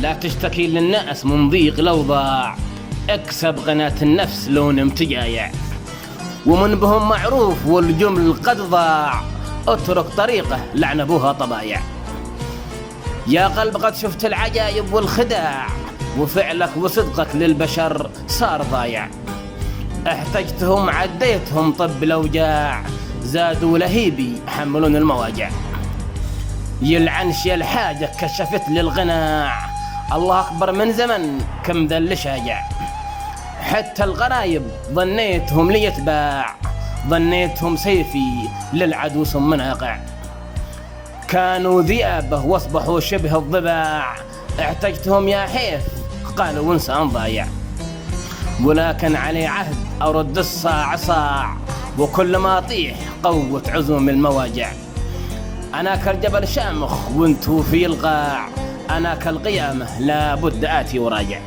لا تشتكي للناس من ضيق الأوضاع، اكسب قناة النفس لو نمت جايع. ومن بهم معروف والجمل قد ضاع، اترك طريقه لعن ابوها طبايع. يا قلب قد شفت العجائب والخداع، وفعلك وصدقك للبشر صار ضايع. احتجتهم عديتهم طب الأوجاع، زادوا لهيبي حملون المواجع. يلعنش يا الحاجة كشفت للغناع، الله أكبر من زمن كم ذا اللي شاجع. حتى الغرايب ظنيتهم ليتباع، ظنيتهم سيفي للعدو ثم ناقع. كانوا ذئابه واصبحوا شبه الضباع، احتجتهم يا حيف قالوا انسان ضايع. ولكن علي عهد أرد الصاع صاع، وكل ما أطيح قوة عزوم المواجع. أنا كالجبل شامخ وانتو في القاع، أنا كالقيامة لا بد آتي وراجع.